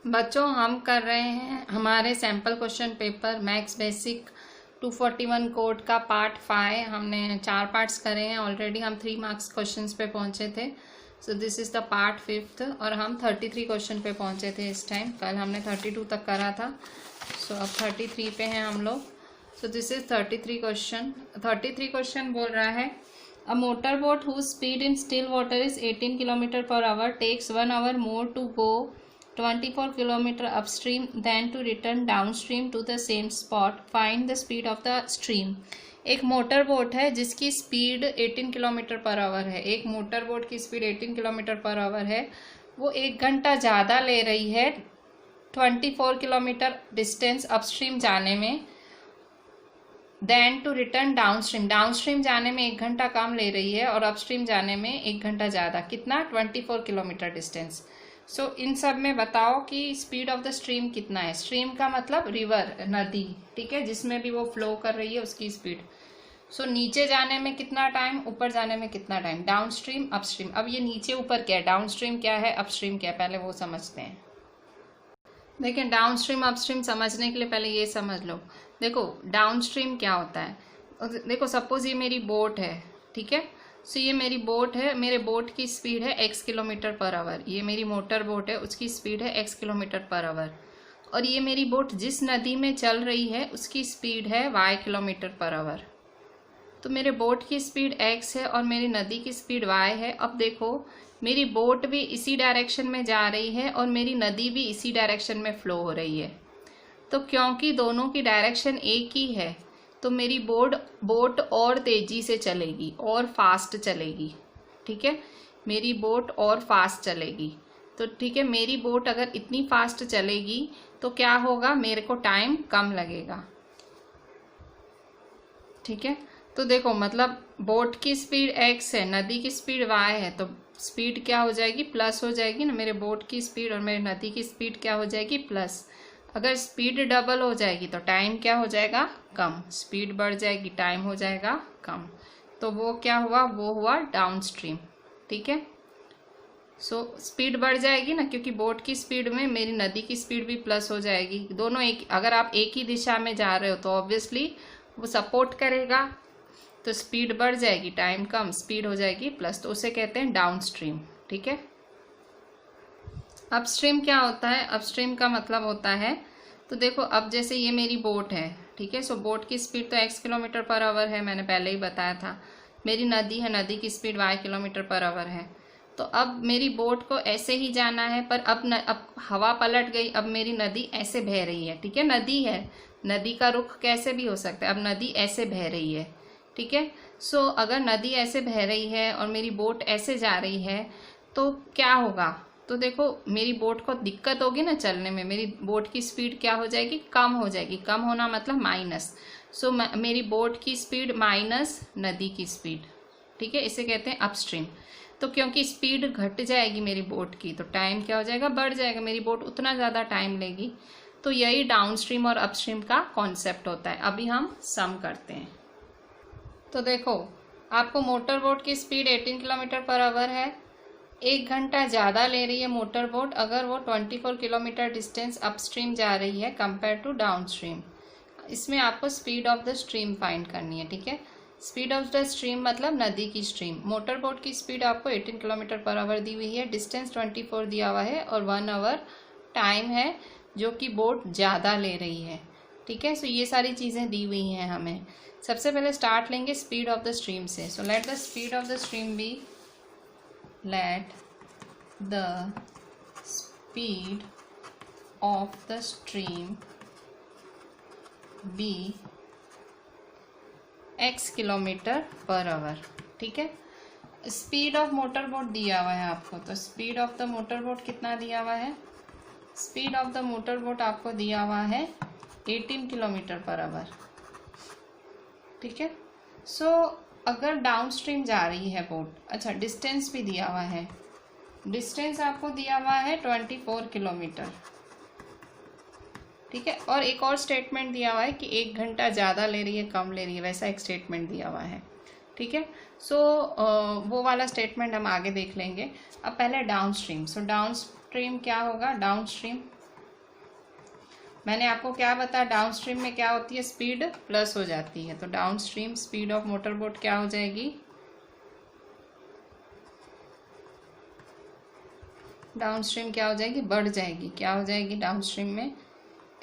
बच्चों हम कर रहे हैं हमारे sample question paper maths basic 241 code का पार्ट 5। हमने 4 पार्ट्स करे हैं ऑलरेडी। हम 3 मार्क्स क्वेश्चंस पे पहुंचे थे। So this is the part 5 और हम 33 क्वेश्चन पे पहुंचे थे इस टाइम। कल हमने 32 तक करा था। सो अब 33 पे हैं हम लोग। So this is 33 question. 33 question बोल रहा है a motor boat whose speed in still water is 18 kilometre per hour takes 1 hour more to go 24 kilometer upstream than to return downstream to the same spot. Find the speed of the stream. एक motor boat है जिसकी speed 18 kilometre per our है। एक motor boat की speed 18 kilometre per our है। वो 1 घंटा ज़्यादा ले रही है 24 किलोमीटर डिस्टेंस अपस्ट्रीम जाने में than to return downstream. Downstream जाने में 1 घंटा कम ले रही है और अपस्ट्रीम जाने में 1 घंटा ज़्यादा। कितना? 24 किलोमीटर डिस्टेंस। सो इन सब में बताओ कि स्पीड ऑफ द स्ट्रीम कितना है। स्ट्रीम का मतलब रिवर, नदी, ठीक है, जिसमें भी वो फ्लो कर रही है उसकी स्पीड। सो नीचे जाने में कितना टाइम, ऊपर जाने में कितना टाइम। Down stream, upstream. अब ये नीचे ऊपर क्या है, डाउन स्ट्रीम क्या है, अपस्ट्रीम क्या है, पहले वो समझते हैं। देखिए डाउन स्ट्रीम अपस्ट्रीम समझने के लिए पहले ये समझ लो। देखो डाउन स्ट्रीम क्या होता है। देखो सपोज ये मेरी बोट है, ठीक है। सो ये मेरी बोट है, मेरे बोट की स्पीड है x किलोमीटर पर आवर। ये मेरी मोटर बोट है, उसकी स्पीड है x किलोमीटर पर आवर। और ये मेरी बोट जिस नदी में चल रही है उसकी स्पीड है y किलोमीटर पर आवर। तो मेरे बोट की स्पीड x है और मेरी नदी की स्पीड y है। अब देखो मेरी बोट भी इसी डायरेक्शन में जा रही है और मेरी नदी भी इसी डायरेक्शन में फ्लो हो रही है। तो क्योंकि दोनों की डायरेक्शन एक ही है तो मेरी बोट और तेजी से चलेगी और फास्ट चलेगी, ठीक है। मेरी बोट और फास्ट चलेगी। तो ठीक है, मेरी बोट अगर इतनी फास्ट चलेगी तो क्या होगा, मेरे को टाइम कम लगेगा, ठीक है। तो देखो मतलब बोट की स्पीड x है, नदी की स्पीड y है, तो स्पीड क्या हो जाएगी, प्लस हो जाएगी ना। मेरे बोट की स्पीड और मेरी नदी की स्पीड क्या हो जाएगी, प्लस। अगर स्पीड डबल हो जाएगी तो टाइम क्या हो जाएगा, कम। स्पीड बढ़ जाएगी, टाइम हो जाएगा कम। तो वो क्या हुआ, वो हुआ डाउन स्ट्रीम, ठीक है। सो स्पीड बढ़ जाएगी ना, क्योंकि बोट की स्पीड में मेरी नदी की स्पीड भी प्लस हो जाएगी। दोनों एक, अगर आप एक ही दिशा में जा रहे हो तो ऑब्वियसली वो सपोर्ट करेगा, तो स्पीड बढ़ जाएगी, टाइम कम, स्पीड हो जाएगी प्लस। तो उसे कहते हैं डाउन स्ट्रीम, ठीक है। अपस्ट्रीम क्या होता है, अपस्ट्रीम का मतलब होता है, तो देखो अब जैसे ये मेरी बोट है, ठीक है। सो बोट की स्पीड तो x किलोमीटर पर आवर है, मैंने पहले ही बताया था। मेरी नदी है, नदी की speed y kilometre per our है। तो अब मेरी बोट को ऐसे ही जाना है, पर अब हवा पलट गई, अब मेरी नदी ऐसे बह रही है, ठीक है। नदी है, नदी का रुख कैसे भी हो सकता है। अब नदी ऐसे बह रही है, ठीक है। सो अगर नदी ऐसे बह रही है और मेरी बोट ऐसे जा रही है तो क्या होगा, तो देखो मेरी बोट को दिक्कत होगी ना चलने में। मेरी बोट की स्पीड क्या हो जाएगी, कम हो जाएगी। कम होना मतलब माइनस। सो मेरी बोट की स्पीड माइनस नदी की स्पीड, ठीक है। इसे कहते हैं अपस्ट्रीम। तो क्योंकि स्पीड घट जाएगी मेरी बोट की तो टाइम क्या हो जाएगा, बढ़ जाएगा। मेरी बोट उतना ज़्यादा टाइम लेगी। तो यही डाउनस्ट्रीम और अपस्ट्रीम का कॉन्सेप्ट होता है। अभी हम सम करते हैं। तो देखो आपको मोटर बोट की स्पीड 18 किलोमीटर पर आवर है। 1 घंटा ज़्यादा ले रही है मोटर बोट अगर वो 24 किलोमीटर डिस्टेंस अपस्ट्रीम जा रही है कंपेयर टू डाउनस्ट्रीम। इसमें आपको speed of the stream find करनी है, ठीक है। स्पीड ऑफ द स्ट्रीम मतलब नदी की स्ट्रीम। मोटर बोट की स्पीड आपको 18 किलोमीटर पर आवर दी हुई है, डिस्टेंस 24 दिया हुआ है और 1 hour टाइम है जो कि बोट ज़्यादा ले रही है, ठीक है। सो ये सारी चीज़ें दी हुई हैं हमें। सबसे पहले स्टार्ट लेंगे स्पीड ऑफ द स्ट्रीम से। So let the speed of the stream be, let the speed of the stream be x kilometre per hour, ठीक है। स्पीड ऑफ मोटर बोट दिया हुआ है आपको, तो speed of the motor boat कितना दिया हुआ है, speed of the motor boat आपको दिया हुआ है 18 किलोमीटर पर आवर, ठीक है। सो अगर डाउन स्ट्रीम जा रही है बोट, अच्छा डिस्टेंस भी दिया हुआ है, डिस्टेंस आपको दिया हुआ है 24 किलोमीटर, ठीक है। और एक और स्टेटमेंट दिया हुआ है कि 1 घंटा ज़्यादा ले रही है कम ले रही है, वैसा एक स्टेटमेंट दिया हुआ है, ठीक है। सो वो वाला स्टेटमेंट हम आगे देख लेंगे। अब पहले down stream. So down stream क्या होगा, डाउन स्ट्रीम मैंने आपको क्या बताया, डाउन स्ट्रीम में क्या होती है, स्पीड प्लस हो जाती है। तो down stream speed of motor boat क्या हो जाएगी, डाउन स्ट्रीम क्या हो जाएगी, बढ़ जाएगी। क्या हो जाएगी डाउन स्ट्रीम में,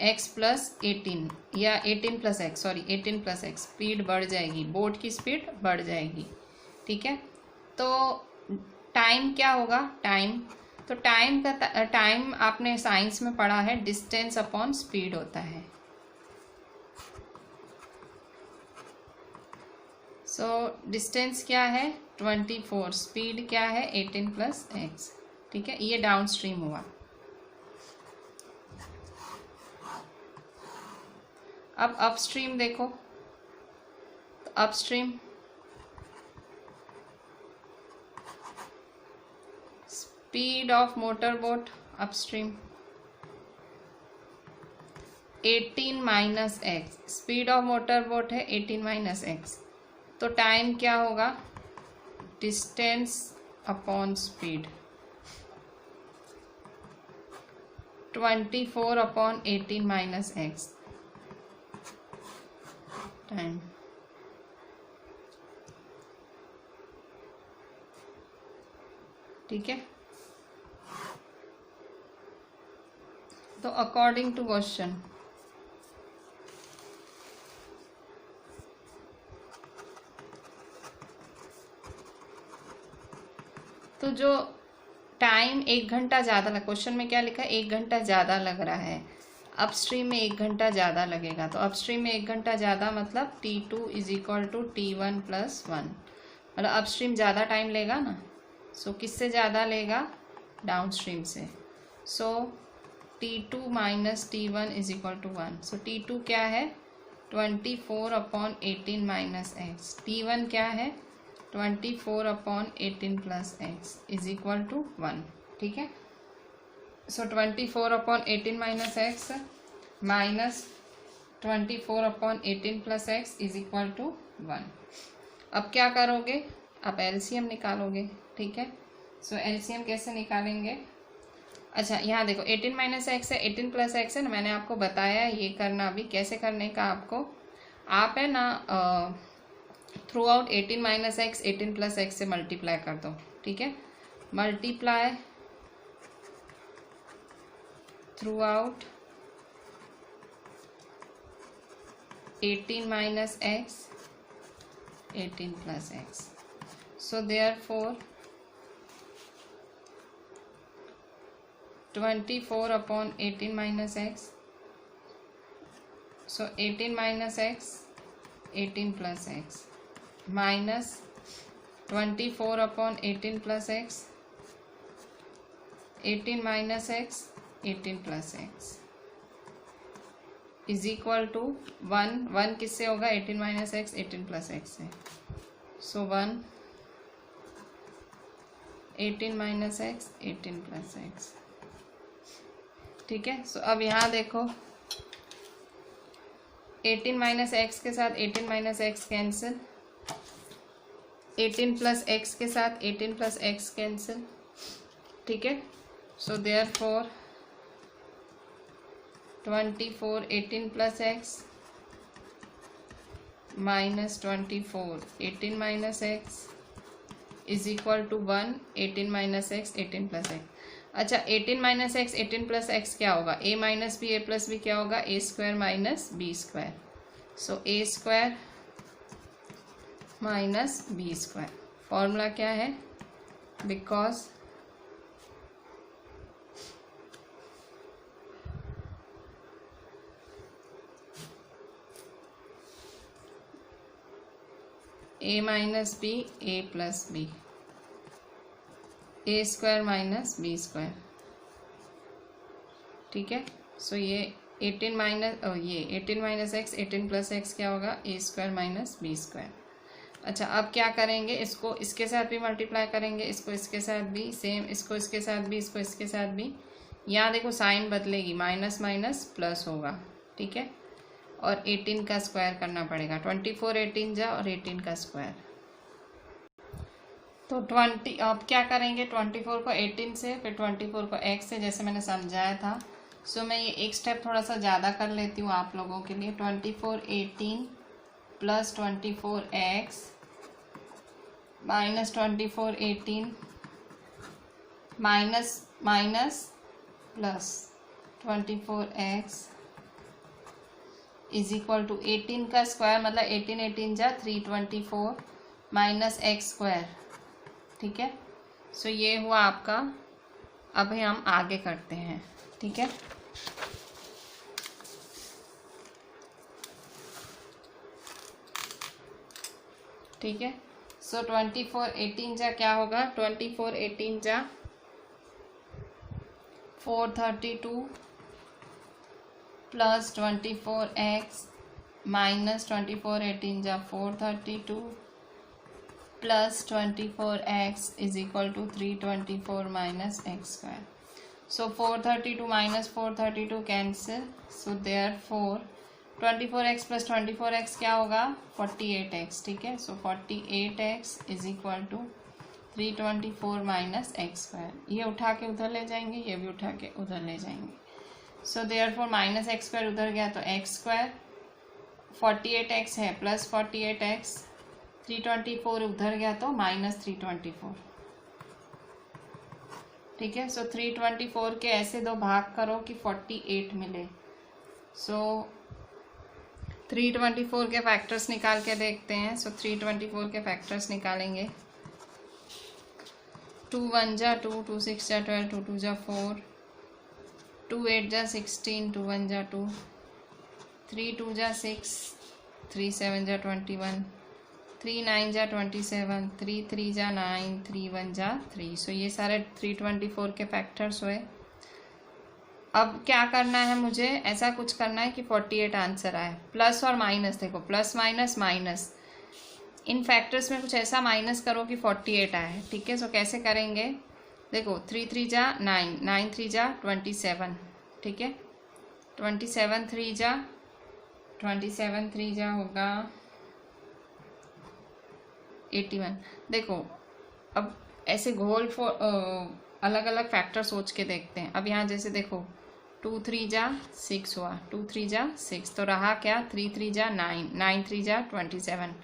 x प्लस 18 या 18 plus x, sorry 18 plus x, speed बढ़ जाएगी, बोट की स्पीड बढ़ जाएगी। ठीक है, तो टाइम क्या होगा, टाइम, तो टाइम आपने साइंस में पढ़ा है, डिस्टेंस अपॉन स्पीड होता है। सो डिस्टेंस क्या है 24, स्पीड क्या है 18 प्लस एक्स। ठीक है, ये डाउन स्ट्रीम हुआ। अब अपस्ट्रीम देखो, तो upstream speed of motor boat upstream 18 minus x, speed of motor boat है 18 माइनस एक्स, तो टाइम क्या होगा, distance upon speed 24 upon 18 minus x time. ठीक है, तो अकॉर्डिंग टू क्वेश्चन तो जो टाइम 1 घंटा ज़्यादा लग, क्वेश्चन में क्या लिखा है 1 घंटा ज़्यादा लग रहा है, अपस्ट्रीम में 1 घंटा ज़्यादा लगेगा। तो अपस्ट्रीम में 1 घंटा ज़्यादा मतलब T2 is equal to T1 plus 1, मतलब अपस्ट्रीम ज़्यादा टाइम लेगा ना। सो किससे ज़्यादा लेगा, डाउन स्ट्रीम से। सो T2 माइनस T1 is equal to 1। So T2 क्या है 24 अपॉन 18 माइनस एक्स, T1 क्या है 24 upon 18 plus x is equal to 1। ठीक है, so 24 upon 18 minus x minus 24 upon 18 plus x is equal to 1। अब क्या करोगे, आप एलसीएम निकालोगे। ठीक है, सो एलसीएम कैसे निकालेंगे, अच्छा यहाँ देखो 18 माइनस एक्स है, 18 प्लस एक्स है ना, मैंने आपको बताया ये करना भी कैसे करने का आपको, आप है ना throughout 18 minus x 18 plus x से मल्टीप्लाई कर दो। ठीक है, multiply throughout 18 minus x 18 plus x. So therefore 24 upon 18 minus x, so 18 minus x 18 plus x minus 24 upon 18 plus x 18 minus x 18 plus x is equal to 1 किससे होगा 18 minus x 18 plus x से। सो 1 18 minus x 18 plus x. ठीक है, सो अब यहाँ देखो 18 minus x के साथ 18 minus x cancel, 18 plus x के साथ 18 प्लस एक्स कैंसिल। ठीक है, so therefore 24 18 plus x minus 24 18 minus x is equal to 1 18 minus x 18 plus x. अच्छा 18 माइनस एक्स 18 प्लस एक्स क्या होगा, a minus B A plus b क्या होगा, a square minus B square. So a square minus B square, formula क्या है, because A minus B A plus B, A square minus B square. ठीक है, सो ये 18 minus x 18 plus x क्या होगा, a square minus B square. अच्छा अब क्या करेंगे, इसको इसके साथ भी मल्टीप्लाई करेंगे, इसको इसके साथ भी सेम, इसको इसके साथ भी, इसको इसके साथ भी। यहाँ देखो साइन बदलेगी, माइनस माइनस प्लस होगा। ठीक है, और 18 का स्क्वायर करना पड़ेगा, 24 18 जा और 18 का स्क्वायर। तो 20 अब क्या करेंगे, 24 को 18 से, फिर 24 को x से, जैसे मैंने समझाया था। सो मैं ये एक स्टेप थोड़ा सा ज़्यादा कर लेती हूँ आप लोगों के लिए। 2418 plus 24x minus 2418 minus plus 24x is equal to 18 का स्क्वायर मतलब 18 जा 324 माइनस एक्स स्क्वायर। ठीक है, सो ये हुआ आपका। अभी हम आगे करते हैं। ठीक है, ठीक है। सो 2418 जा क्या होगा, 2418 जा 432 प्लस 24x माइनस 2418 जा 432 plus 24x is equal to 324 minus x square. So 432 minus 432 cancel, so therefore 24x plus 24x क्या होगा 48x। ठीक है, so 48x is equal to 324 minus x square. ये उठा के उधर ले जाएंगे, ये भी उठा के उधर ले जाएंगे। So therefore minus x square उधर गया तो एक्स स्क्वायर, 48x है प्लस 48x, 324 उधर गया तो माइनस 324। ठीक है, सो 324 के ऐसे दो भाग करो कि 48 मिले। सो 324 के फैक्टर्स निकाल के देखते हैं। सो 324 के फैक्टर्स निकालेंगे। 2 1 जा 2, 2 6 जा 12, 2 2 जा 4, 2 8 जा 16, 2 1 जा 2, 3 2 जा 6, 3 7 जा 21, 3 9 जा 27, 3 3 जा 9, 3 1 जा 3। सो ये सारे 324 के फैक्टर्स हुए। अब क्या करना है मुझे, ऐसा कुछ करना है कि 48 आंसर आए। प्लस और माइनस, देखो प्लस माइनस माइनस, इन फैक्टर्स में कुछ ऐसा माइनस करो कि 48 आए। ठीक है, सो कैसे करेंगे, देखो 3 3 जा 9, 9 3 जा 27। ठीक है, 27 3 जा होगा 81। देखो अब ऐसे घोल अलग अलग फैक्टर सोच के देखते हैं। अब यहाँ जैसे देखो 2 3 जा 6 हुआ, 2 3 जा 6, तो रहा क्या 3 3 जा 9, 9 3 जा 27,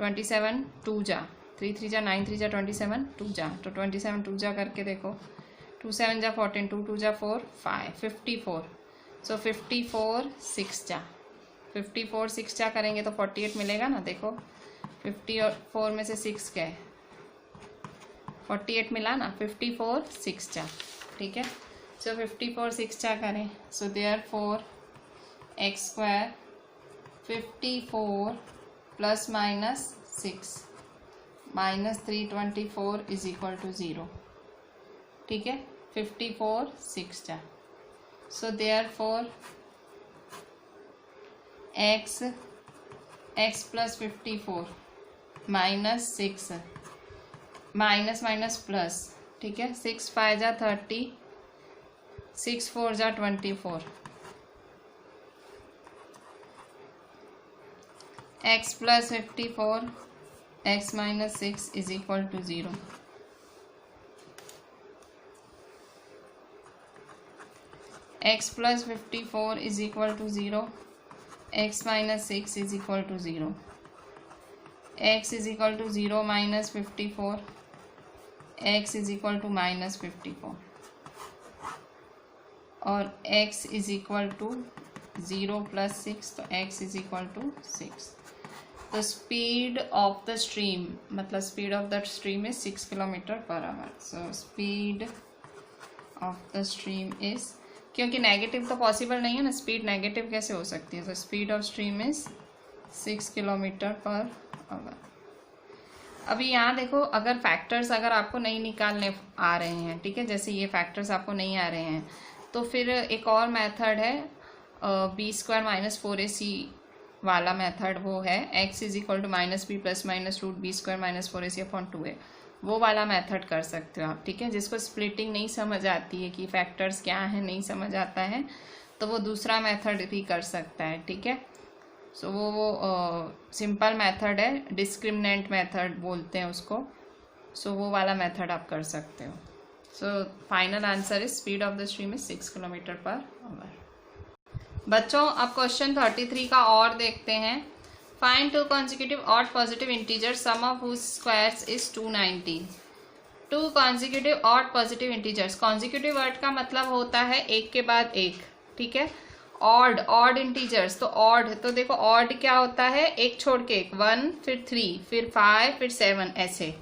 27 2 जा 3 3 जा 9 3 जा 27 2 जा, तो 27 2 जा करके देखो, 2 7 जा 14, 2 2 जा 4 5 54। सो 54 6 जा, 54 6 जा करेंगे तो 48 मिलेगा ना। देखो 54 में से 6 गए, 48 मिला ना, 54 6 जा। ठीक है, सो 54 6 जा करें। So therefore x square 54 plus minus 6 minus 324 is equal to 0। ठीक है, 54 6 जा। So therefore x plus 54 minus 6 minus minus plus. ठीक है, 6 5 जा 30, 6 4 जा 24, x plus 54 x minus 6 is equal to 0। x plus 54 is equal to 0, x minus 6 is equal to 0, x is equal to 0 minus 54, x is equal to minus 54, और x is equal to 0 plus 6, तो x is equal to 6। तो speed of the stream मतलब speed of the stream is 6 kilometre per hour. So speed of the stream is, क्योंकि negative तो possible नहीं है ना, speed negative कैसे हो सकती है। So speed of stream is 6 kilometre per our. अभी यहाँ देखो, अगर फैक्टर्स अगर आपको नहीं निकालने आ रहे हैं, ठीक है, जैसे ये फैक्टर्स आपको नहीं आ रहे हैं, तो फिर एक और मेथड है बी स्क्वायर माइनस 4ac वाला मेथड। वो है x is equal to minus b plus minus root b square minus 4ac upon 2a, वो वाला मेथड कर सकते हो आप। ठीक है, जिसको स्प्लिटिंग नहीं समझ आती है कि फैक्टर्स क्या है, नहीं समझ आता है, तो वो दूसरा मेथड भी कर सकता है। ठीक है, सो वो सिंपल मेथड है, डिस्क्रिमिनेंट मेथड बोलते हैं उसको। सो वो वाला मेथड आप कर सकते हो। So final answer is speed of the stream is 6 km/h। बच्चों अब क्वेश्चन 33 का और देखते हैं। Find two consecutive odd positive integers sum of whose squares is 290। Two consecutive odd positive integers, consecutive word का मतलब होता है एक के बाद एक, ठीक है। ऑड इंटीजर्स, तो ऑड, तो देखो ऑड क्या होता है, एक छोड़ के एक, 1 फिर 3 फिर 5 फिर 7 ऐसे।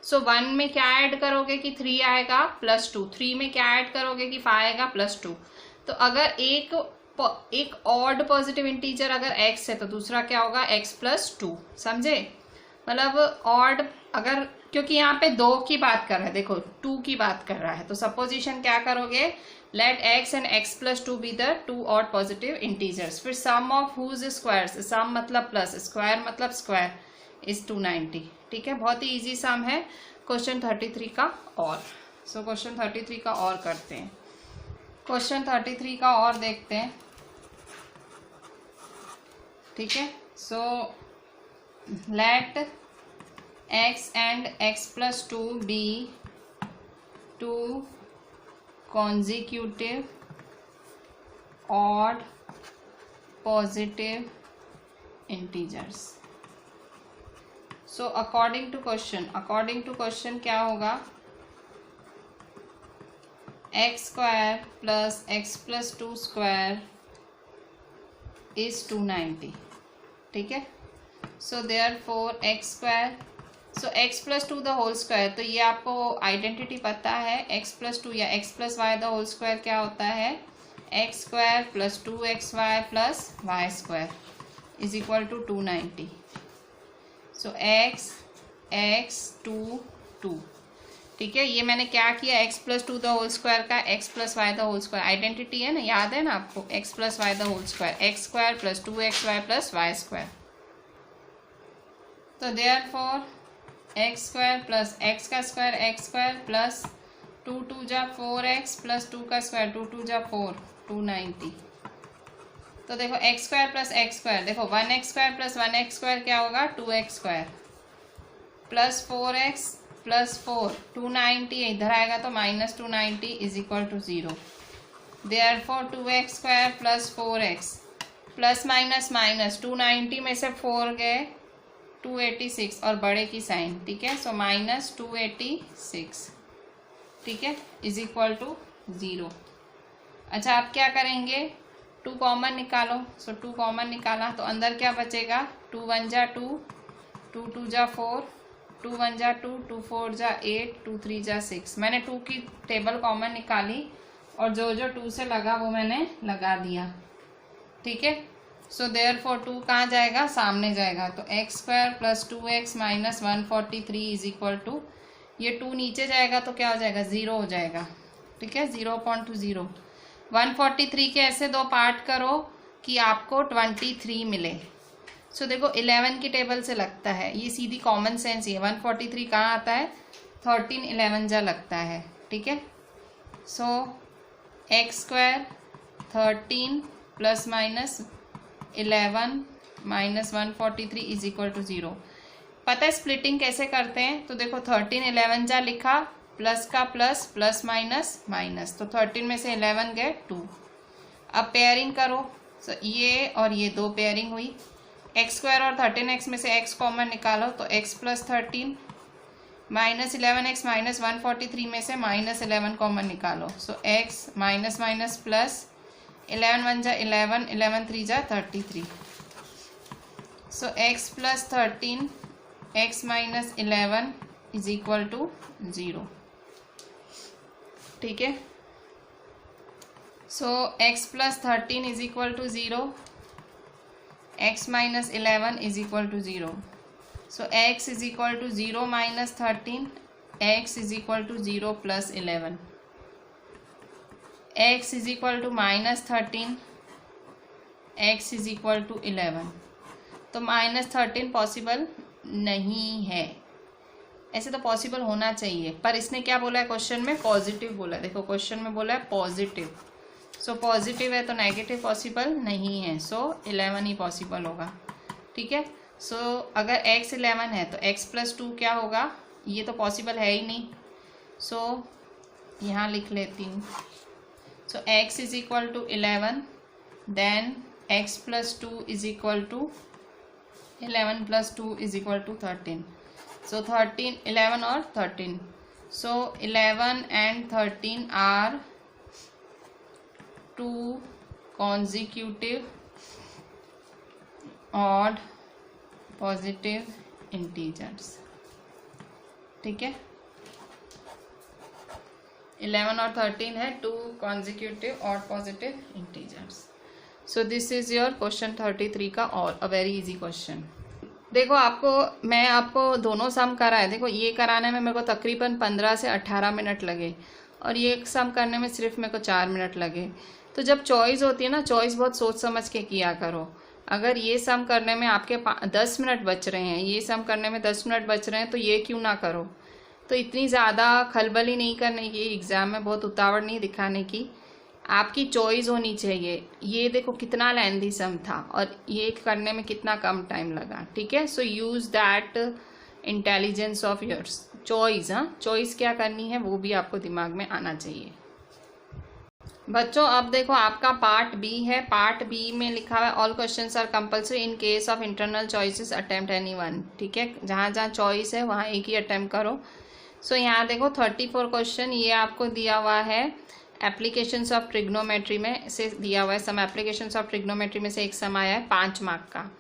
सो 1 में क्या ऐड करोगे कि 3 आएगा +2, 3 में क्या ऐड करोगे कि 5 आएगा +2। तो अगर एक ऑड पॉजिटिव इंटीजर अगर x है तो दूसरा क्या होगा x +2, समझे। मतलब ऑड अगर, क्योंकि यहाँ पे 2 की बात कर रहा है, देखो 2 की बात कर रहा है, तो सपोजिशन क्या करोगे, let x and x +2 be the 2 odd positive integers. फिर sum of whose squares, sum मतलब प्लस, स्क्वायर मतलब स्क्वायर, इज 290, ठीक है। बहुत ही इजी सम है क्वेश्चन 33 का और। सो क्वेश्चन 33 का और करते हैं। क्वेश्चन 33 का और देखते हैं, ठीक है। So let x and x +2 be 2 consecutive odd positive integers। so according to question क्या होगा, x² plus x +2 square is 290, ठीक है। so therefore x², so x +2 the whole square, तो ये आपको आइडेंटिटी पता है, x +2 या x +y the whole square क्या होता है, x² + 2xy + y² is equal to 290। So x 2 2, ठीक है। ये मैंने क्या किया, x +2 द होल स्क्वायर का x + y the whole square, identity है ना, याद है ना आपको, x + y the whole square, x² + 2xy + y²। तो देयरफॉर x² + x का स्क्वायर x² प्लस 2 2 जा 4x + 2 का स्क्वायर 2 2 जा 4, 290। तो देखो x² + x², देखो 1x² + 1x² क्या होगा, 2x² प्लस 4x + 4, 290 इधर आएगा तो -290 is equal to 0। Therefore 2x² + 4x plus minus minus 290 में से 4 गए 286 और बड़े की साइन, ठीक है। सो -286, ठीक है, इज इक्वल टू 0। अच्छा आप क्या करेंगे, 2 कॉमन निकालो। सो 2 कॉमन निकाला तो अंदर क्या बचेगा, 2 1 जा 2, 2 2 जा 4, 2 1 जा 2, 2 4 जा 8, 2 3 जा 6। मैंने 2 की टेबल कॉमन निकाली और जो जो 2 से लगा वो मैंने लगा दिया, ठीक है। सो देयरफॉर 2 कहाँ जाएगा, सामने जाएगा, तो x² + 2x - 143 is equal to, ये 2 नीचे जाएगा तो क्या हो जाएगा, 0 हो जाएगा, ठीक है, 0.0। 143 के ऐसे 2 पार्ट करो कि आपको 23 मिले। सो देखो 11 की टेबल से लगता है, ये सीधी कॉमन सेंस ही है। 143 कहाँ आता है, 13 11 जा लगता है, ठीक है। सो x² 13 ± 11 - 143 इज इक्वल टू 0। पता है स्प्लिटिंग कैसे करते हैं, तो देखो 13 11 जा लिखा, प्लस का प्लस, प्लस माइनस माइनस, तो 13 में से 11 गए 2। अब पेयरिंग करो, तो ये और ये 2 पेयरिंग हुई, x² और 13x में से x कॉमन निकालो तो x + 13 -11x - 143 में से -11 कॉमन निकालो, so x minus minus plus, 11 1 जा 11, 11 3 जा 33। So x + 13 x - 11 is equal to 0, ठीक है। So x + 13 is equal to 0, x - 11 is equal to 0। So x is equal to 0 - 13, x is equal to 0 + 11, x is equal to -13, x is equal to 11। तो -13 possible नहीं है, ऐसे तो possible होना चाहिए, पर इसने क्या बोला है क्वेश्चन में, पॉजिटिव बोला। देखो क्वेश्चन में बोला है पॉजिटिव, सो पॉजिटिव है तो नेगेटिव पॉसिबल नहीं है, सो 11 ही पॉसिबल होगा, ठीक है। सो अगर x 11 है तो x + 2 क्या होगा, ये तो पॉसिबल है ही नहीं, सो यहाँ लिख लेती हूँ। So x is equal to 11, then x plus 2 is equal to 11 plus 2 is equal to 13. So 13, 11 और 13. So 11 and 13 are 2 consecutive odd positive integers. ठीक है, 11 और 13 है 2 consecutive odd positive integers. So this is your question 33 का और a very easy question. देखो मैं आपको दोनों सम कराए. देखो ये कराने में मेरे को तकरीबन 15 से 18 मिनट लगे और ये एक सम करने में सिर्फ मेरे को 4 मिनट लगे. तो जब चॉइस होती है ना, चॉइस बहुत सोच समझ के किया करो. अगर ये सम करने में आपके 10 मिनट बच रहे हैं, ये सम करने में 10 मिनट बच रहे हैं, तो ये क्यों ना करो. तो इतनी ज़्यादा खलबली नहीं करने की, एग्ज़ाम में बहुत उतावड़ नहीं दिखाने की. आपकी चॉइस होनी चाहिए. ये देखो कितना लेंथी सम था और ये करने में कितना कम टाइम लगा. ठीक है, so use that intelligence of yours. Choice, हाँ, चॉइस क्या करनी है वो भी आपको दिमाग में आना चाहिए. बच्चों अब देखो आपका पार्ट बी है. पार्ट बी में लिखा हुआ है all questions are compulsory in case of internal choices attempt any one. ठीक है, जहाँ जहाँ चॉइस है वहाँ एक ही अटेम्प्ट करो. सो यहाँ देखो 34 क्वेश्चन ये आपको दिया हुआ है एप्लीकेशंस ऑफ ट्रिग्नोमेट्री में से दिया हुआ है. सम एप्लीकेशंस ऑफ ट्रिग्नोमेट्री में से एक सम आया है 5 मार्क का.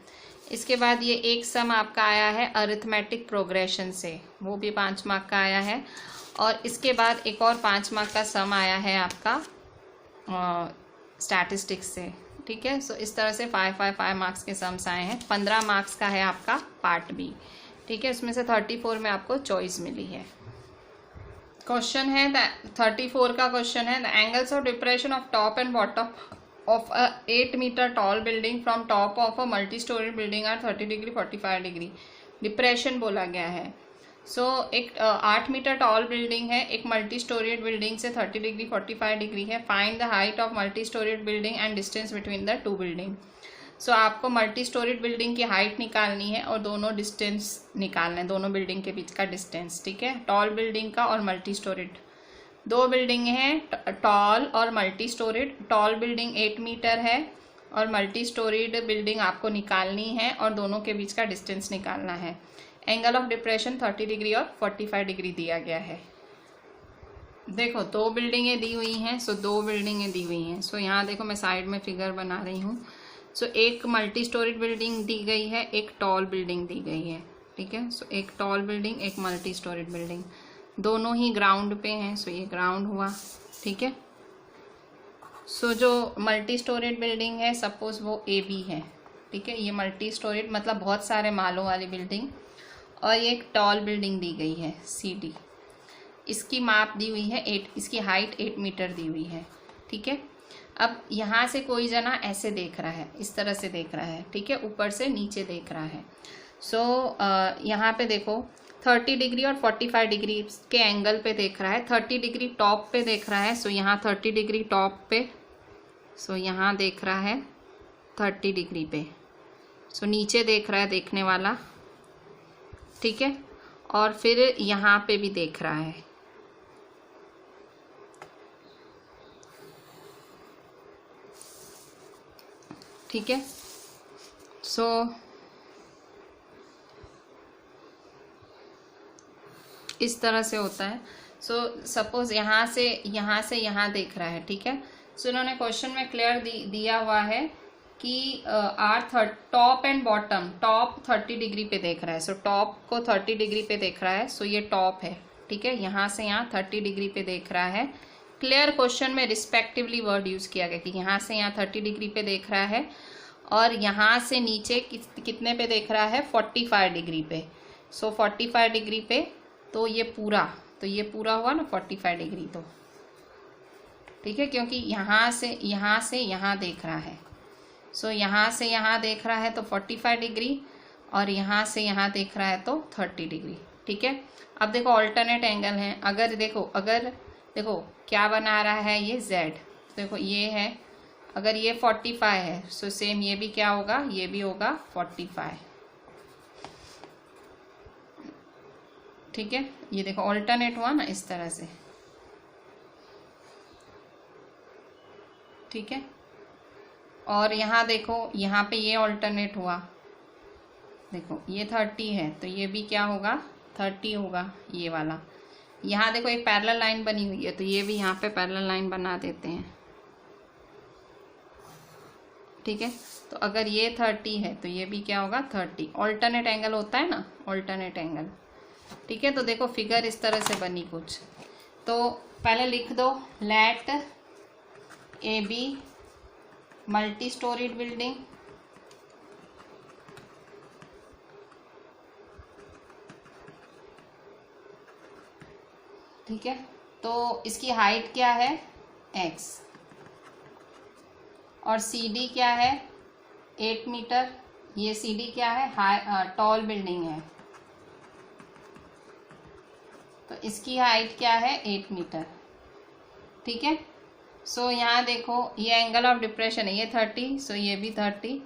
इसके बाद ये एक सम आपका आया है अरिथमेटिक प्रोग्रेशन से, वो भी 5 मार्क का आया है. और इसके बाद एक और 5 मार्क का सम आया है आपका स्टैटिस्टिक्स से. ठीक है, सो इस तरह से 5 मार्क्स के सम्स आए हैं. 15 मार्क्स का है आपका पार्ट बी. ठीक है, उसमें से 34 में आपको चॉइस मिली है. क्वेश्चन है 34 का क्वेश्चन है the angles of depression of top and bottom of a 8 metre tall building from top of a multi storey building are 30 degree 45 degree. Depression बोला गया है. सो एक 8 मीटर टॉल बिल्डिंग है, एक मल्टी स्टोरीड बिल्डिंग से 30 degree 45 degree है. Find the height of multi storeyed building and distance between the two building. So आपको multi storeyed building की हाइट निकालनी है और दोनों डिस्टेंस निकालना है, दोनों बिल्डिंग के बीच का डिस्टेंस. ठीक है, टॉल बिल्डिंग का और मल्टी स्टोरीड. 2 बिल्डिंग हैं टॉल और multi storeyed. Tall building 8 metre है और मल्टी स्टोरीड बिल्डिंग आपको निकालनी है और दोनों के बीच का डिस्टेंस निकालना है. एंगल ऑफ डिप्रेशन 30 डिग्री और 45 डिग्री दिया गया है. देखो 2 बिल्डिंगें दी हुई हैं. सो 2 बिल्डिंगें दी हुई हैं. सो यहाँ देखो मैं साइड में फिगर बना रही हूँ. सो एक मल्टी स्टोरीड बिल्डिंग दी गई है, एक टॉल बिल्डिंग दी गई है. ठीक है, सो एक टॉल बिल्डिंग एक मल्टी स्टोरीड बिल्डिंग, दोनों ही ग्राउंड पे हैं. सो ये ग्राउंड हुआ. ठीक है, सो जो मल्टी स्टोरीड बिल्डिंग है सपोज वो AB है. ठीक है, ये मल्टी स्टोरीड मतलब बहुत सारे मालों वाली बिल्डिंग. और ये एक टॉल बिल्डिंग दी गई है CD. इसकी माप दी हुई है 8, इसकी हाइट 8 मीटर दी हुई है. ठीक है, अब यहाँ से कोई जना ऐसे देख रहा है, इस तरह से देख रहा है. ठीक है, ऊपर से नीचे देख रहा है. सो यहाँ पे देखो 30 डिग्री और 45 डिग्री के एंगल पे देख रहा है. 30 डिग्री टॉप पे देख रहा है. सो यहाँ 30 डिग्री टॉप पे. सो यहाँ देख रहा है 30 डिग्री पे. सो नीचे देख रहा है देखने वाला. ठीक है, और फिर यहाँ पे भी देख रहा है. ठीक है, सो इस तरह से होता है. सो सपोज यहाँ से यहाँ देख रहा है. ठीक है, सो इन्होंने क्वेश्चन में क्लियर दिया हुआ है कि top and bottom. Top 30 degree पे देख रहा है. सो टॉप को 30 डिग्री पे देख रहा है. सो ये टॉप है. ठीक है, यहाँ से यहाँ 30 डिग्री पे देख रहा है. क्लियर क्वेश्चन में रिस्पेक्टिवली वर्ड यूज़ किया गया कि यहाँ से यहाँ 30 डिग्री पे देख रहा है और यहाँ से नीचे कितने पे देख रहा है 45 डिग्री पे. सो 45 डिग्री पे तो ये पूरा हुआ ना 45 डिग्री. तो ठीक है, क्योंकि यहाँ से यहाँ देख रहा है. सो यहाँ से यहाँ देख रहा है तो 45 डिग्री और यहाँ से यहाँ देख रहा है तो 30 डिग्री. ठीक है, अब देखो ऑल्टरनेट एंगल हैं. अगर देखो क्या बना रहा है ये Z. देखो ये है, अगर ये 45 है सो सेम ये भी क्या होगा, ये भी होगा 45. ठीक है, ये देखो ऑल्टरनेट हुआ ना इस तरह से. ठीक है। और यहाँ देखो, यहाँ पे ये ऑल्टरनेट हुआ, देखो ये 30 है तो ये भी क्या होगा, 30 होगा ये वाला। यहाँ देखो एक पैरेलल लाइन बनी हुई है तो ये भी यहाँ पे पैरेलल लाइन बना देते हैं, ठीक है। तो अगर ये 30 है तो ये भी क्या होगा, 30। ऑल्टरनेट एंगल होता है ना, ऑल्टरनेट एंगल, ठीक है। तो देखो फिगर इस तरह से बनी कुछ। तो पहले लिख दो, let A B multi storeyed building, ठीक है। तो इसकी हाइट क्या है, x, और CD क्या है, 8 मीटर। ये CD क्या है, टॉल बिल्डिंग है, तो इसकी हाइट क्या है, 8 मीटर, ठीक है। सो यहाँ देखो ये एंगल ऑफ डिप्रेशन है, ये 30, सो ये भी 30,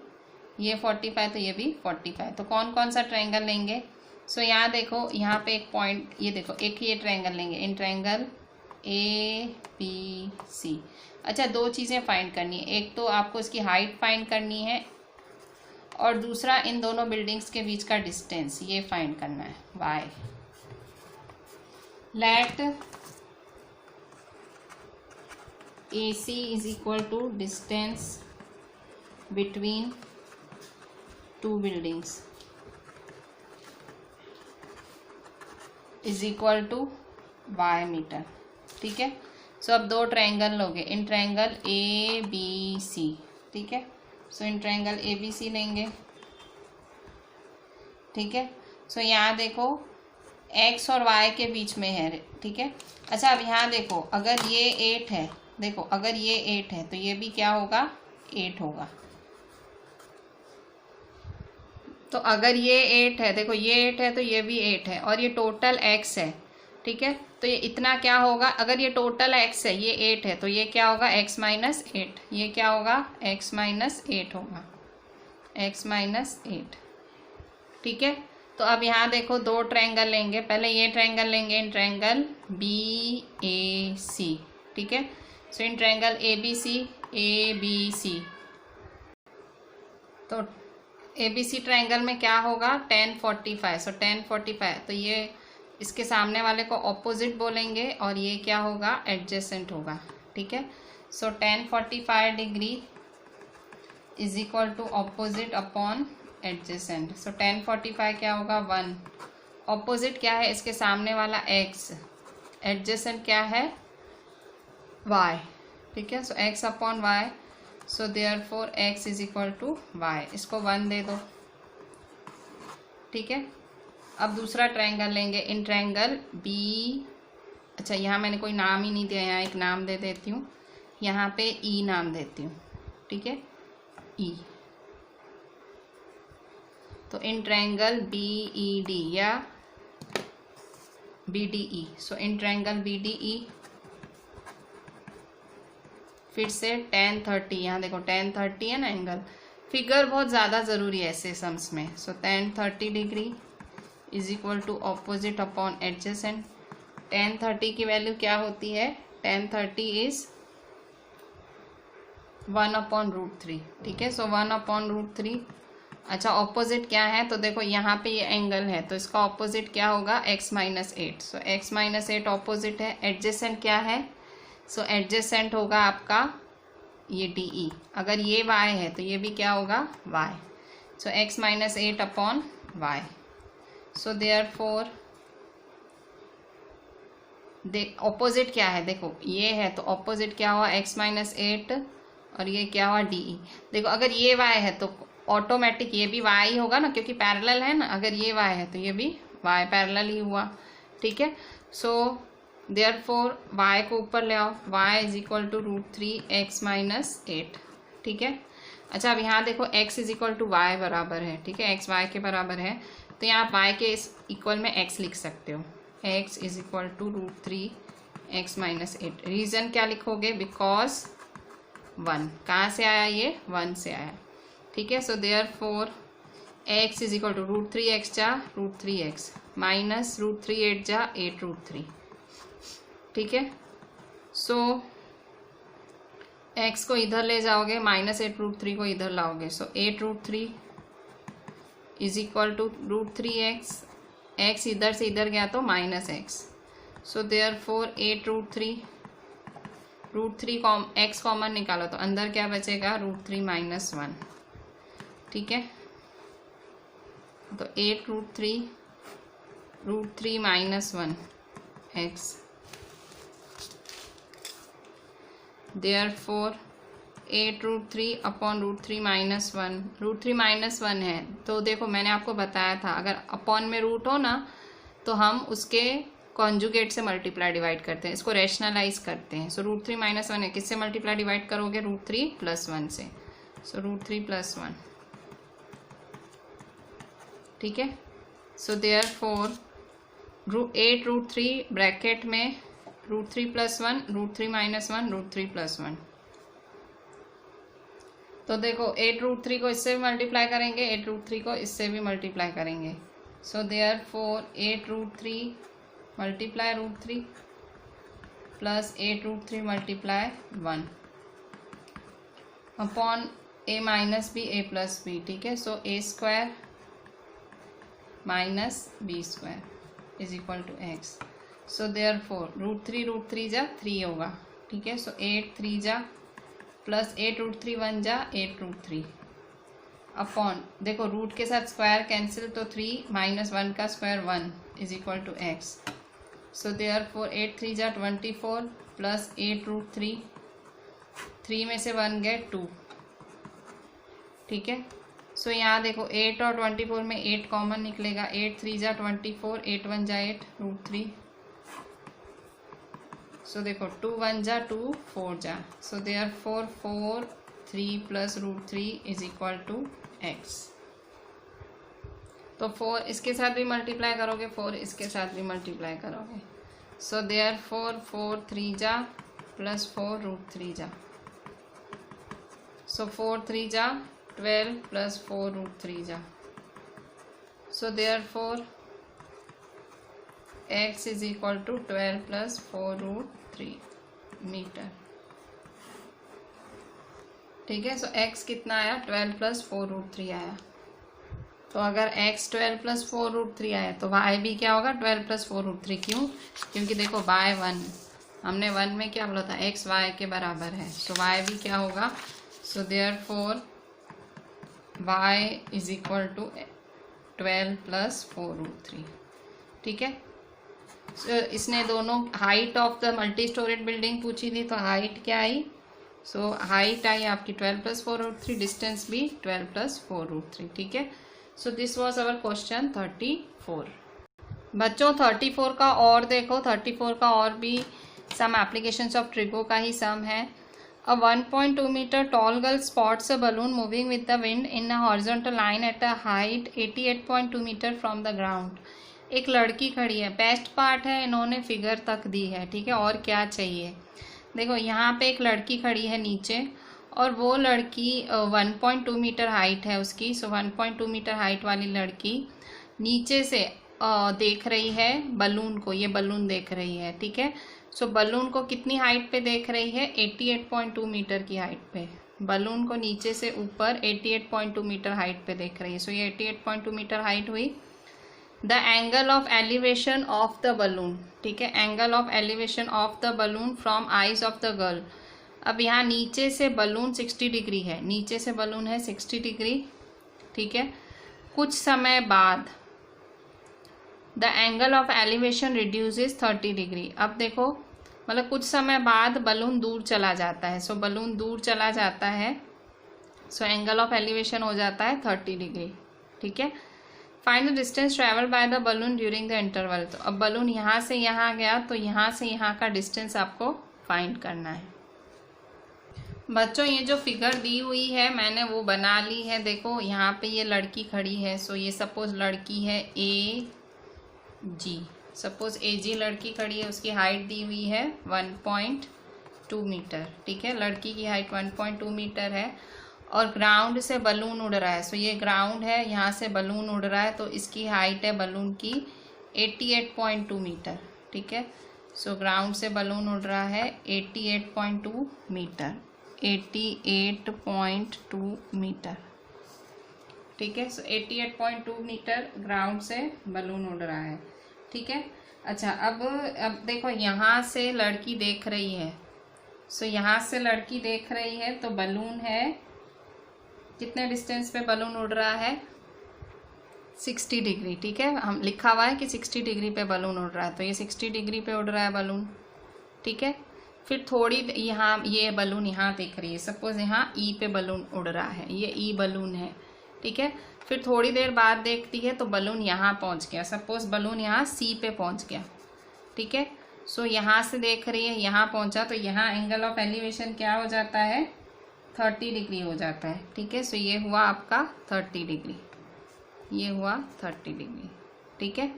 ये 45 तो ये भी 45। तो कौन कौन सा ट्रायंगल लेंगे, सो यहाँ देखो, यहाँ पे एक पॉइंट, ये देखो एक ये ट्रायंगल लेंगे, इन ट्रायंगल ABC। अच्छा, दो चीज़ें फाइंड करनी है, एक तो आपको इसकी हाइट फाइंड करनी है और दूसरा इन दोनों बिल्डिंग्स के बीच का डिस्टेंस ये फाइंड करना है, y। Let AC is equal to distance between two buildings is equal to y metre, ठीक है। सो अब दो ट्रायंगल लोगे, इन ट्रायंगल ABC, ठीक है। सो इन ट्रायंगल ABC लेंगे, ठीक है। सो यहाँ देखो x और y के बीच में है, ठीक है। अच्छा, अब यहाँ देखो अगर ये 8 है, देखो अगर ये 8 है तो ये भी क्या होगा, 8 होगा। तो अगर ये 8 है, देखो ये 8 है तो ये भी 8 है, और ये टोटल x है, ठीक है। तो ये इतना क्या होगा, अगर ये टोटल x है, ये 8 है, तो ये क्या होगा, x माइनस 8, ये क्या होगा, x माइनस 8 होगा, x माइनस 8, ठीक है। तो अब यहाँ देखो दो ट्रायंगल लेंगे, पहले ये ट्रायंगल लेंगे, इन ट्रायंगल BAC, ठीक है। सो इन ट्रायंगल ABC, तो ABC ट्रायंगल में क्या होगा, 10 45, सो 10 45, तो ये इसके सामने वाले को ऑपोजिट बोलेंगे और ये क्या होगा, एडजेसेंट होगा, ठीक है। So 10 45 degree is equal to opposite upon adjacent. So 10 45 क्या होगा, 1, ऑपोजिट क्या है, इसके सामने वाला x, एडजेसेंट क्या है, y, ठीक है। So x upon y, so therefore x is equal to y, इसको 1 दे दो, ठीक है। अब दूसरा ट्रायंगल लेंगे, इन ट्रायंगल B, अच्छा यहाँ मैंने कोई नाम ही नहीं दिया, यहाँ एक नाम दे देती हूँ, यहाँ पे E नाम देती हूँ, ठीक है, E। तो इन ट्रायंगल BED या BDE, so in triangle BDE फिर से 10 30, यहाँ देखो 10 30 है ना एंगल, फिगर बहुत ज़्यादा ज़रूरी है ऐसे सम्स में। So 10 30 degree is equal to opposite upon adjacent. 10 30 की वैल्यू क्या होती है, 10 30 इज 1/√3, ठीक है। सो 1/√3। अच्छा, ऑपोजिट क्या है, तो देखो यहाँ पे ये एंगल है तो इसका ऑपोजिट क्या होगा, x माइनस 8, सो x माइनस 8 ऑपोजिट है। एडजेसेंट क्या है, सो एडजेसेंट होगा आपका ये DE, अगर ये y है तो ये भी क्या होगा, y। सो x minus 8 upon y, so therefore opposite क्या है, देखो ये है तो ऑपोजिट क्या हुआ, x माइनस 8, और ये क्या हुआ, DE। देखो अगर ये y है तो ऑटोमेटिक ये भी y ही होगा ना, क्योंकि पैरेलल है ना, अगर ये y है तो ये भी y पैरेलल ही हुआ, ठीक है। सो देयरफॉर y को ऊपर ले आओ, y is equal to √3x minus 8, ठीक है। अच्छा, अब यहाँ देखो x is equal to y बराबर है, ठीक है, x y के बराबर है, तो यहाँ y के इस इक्वल में x लिख सकते हो, x is equal to √3x minus 8। Reason क्या लिखोगे, बिकॉज 1, कहाँ से आया ये, 1 से आया, ठीक है। So therefore x is equal to √3x जा √3x माइनस √3 8 जा 8√3, ठीक है। सो एक्स को इधर ले जाओगे, -8√3 को इधर लाओगे, so 8√3 is equal to √3x। X इधर से इधर गया तो -x, so therefore 8√3 x common निकालो तो अंदर क्या बचेगा, √3 - 1। ठीक है, तो 8√3 √3 - 1 x, देयरफॉर 8√3 अपॉन √3 - 1, √3 - 1 है तो देखो मैंने आपको बताया था अगर अपॉन में रूट हो ना तो हम उसके कॉन्जुगेट से मल्टीप्लाई डिवाइड करते हैं, इसको रैशनलाइज करते हैं। सो √3 - 1 है, किससे मल्टीप्लाई डिवाइड करोगे, √3 + 1 से, सो √3 + 1। ठीक है, सो देयरफॉर 8√3 ब्रैकेट में √3 + 1, √3 - 1, √3 + 1। तो देखो 8√3 को इससे भी मल्टीप्लाई करेंगे, 8√3 को इससे भी मल्टीप्लाई करेंगे, so therefore 8√3 multiply √3 plus 8√3 multiply 1 upon a - b a + b। ठीक है, so a² - b² is equal to x। So therefore √3 जा 3 होगा। ठीक है, सो 8 3 जा प्लस 8√3 1 जा 8√3 अपॉन, देखो रूट के साथ स्क्वायर कैंसिल तो 3 - 1 का square 1 is equal to x। So therefore 8 3 जा 24 प्लस 8√3, 3 में से 1 गए 2। ठीक है, सो यहाँ देखो 8 और 24 में 8 कॉमन निकलेगा, 8 3 जा 24, 8 1 जा 8 √3। सो देखो 2 1 जा 2 4 जा, so therefore 4 3 plus √3 is equal to x। तो 4 इसके साथ भी मल्टीप्लाई करोगे, 4 इसके साथ भी मल्टीप्लाई करोगे, सो देयरफॉर 4 3 जा प्लस 4 √3 जा, सो 4 3 जा 12 प्लस 4 √3 जा, so therefore x is equal to 12 plus 4 √3 metre. ठीक है, सो x कितना आया, 12 प्लस 4 √3 आया। तो अगर x 12 प्लस 4 √3 आया तो y भी क्या होगा, 12 प्लस 4 √3। क्यों, क्योंकि देखो y 1, हमने 1 में क्या बोला था, x y के बराबर है, सो y भी क्या होगा, so therefore y is equal to 12 plus 4 √3। ठीक है, इसने दोनों height of the multi storeyed building पूछी थी, तो हाइट क्या आई, सो हाइट आई आपकी 12 प्लस 4 √3, डिस्टेंस भी 12 प्लस 4 √3। ठीक है, so this was our question 34। बच्चों 34 का और देखो, 34 का और भी सम एप्लीकेशंस ऑफ ट्रिगो का ही सम है। A 1.2 meter tall girl spots a balloon moving with the wind in a horizontal line at a height 88.2 meter from the ground। एक लड़की खड़ी है, बेस्ट पार्ट है इन्होंने फिगर तक दी है। ठीक है, और क्या चाहिए, देखो यहाँ पे एक लड़की खड़ी है नीचे और वो लड़की 1.2 मीटर हाइट है उसकी, सो 1.2 मीटर हाइट वाली लड़की नीचे से देख रही है बलून को, ये बलून देख रही है। ठीक है, सो बलून को कितनी हाइट पे देख रही है, 88.2 मीटर की हाइट पे, बलून को नीचे से ऊपर 88.2 मीटर हाइट पे देख रही है। सो ये 88.2 मीटर हाइट हुई। The angle of elevation of the balloon, ठीक है, angle of elevation of the balloon from eyes of the girl. अब यहाँ नीचे से बलून 60 डिग्री है, नीचे से बलून है 60 डिग्री। ठीक है, कुछ समय बाद the angle of elevation reduces 30 degree. अब देखो मतलब कुछ समय बाद बलून दूर चला जाता है, सो बलून दूर चला जाता है, सो एंगल ऑफ एलिवेशन हो जाता है 30 डिग्री। ठीक है, find the distance travel by the balloon during the interval. तो अब बलून यहाँ से यहाँ गया तो यहाँ से यहाँ का डिस्टेंस आपको फाइंड करना है। बच्चों ये जो फिगर दी हुई है मैंने वो बना ली है। देखो यहाँ पे ये लड़की खड़ी है, सो ये सपोज लड़की है AG, सपोज AG लड़की खड़ी है, उसकी हाइट दी हुई है 1.2 मीटर। ठीक है, लड़की की हाइट 1.2 मीटर है और ग्राउंड से बलून उड़ रहा है, सो ये ग्राउंड है, यहाँ से बलून उड़ रहा है, तो इसकी हाइट है बलून की 88.2 मीटर। ठीक है, सो ग्राउंड से बलून उड़ रहा है 88.2 मीटर। 88.2 मीटर। ठीक है, सो 88.2 मीटर ग्राउंड से बलून उड़ रहा है। ठीक है, अच्छा अब देखो यहाँ से लड़की देख रही है, सो यहाँ से लड़की देख रही है तो बलून है कितने डिस्टेंस पे बलून उड़ रहा है, 60 डिग्री। ठीक है, हम लिखा हुआ है कि 60 डिग्री पे बलून उड़ रहा है, तो ये 60 डिग्री पे उड़ रहा है बलून। ठीक है, फिर थोड़ी यहाँ ये बलून यहाँ देख रही है, सपोज यहाँ ई पे बलून उड़ रहा है, ये ई बलून है। ठीक है, फिर थोड़ी देर बाद देखती है तो बलून यहाँ पहुँच गया, सपोज बलून यहाँ सी पे पहुँच गया। ठीक है, सो यहाँ से देख रही है यहाँ पहुँचा, तो यहाँ एंगल ऑफ एलिवेशन क्या हो जाता है, 30 डिग्री हो जाता है। ठीक है, सो ये हुआ आपका 30 डिग्री, ये हुआ 30 डिग्री। ठीक है,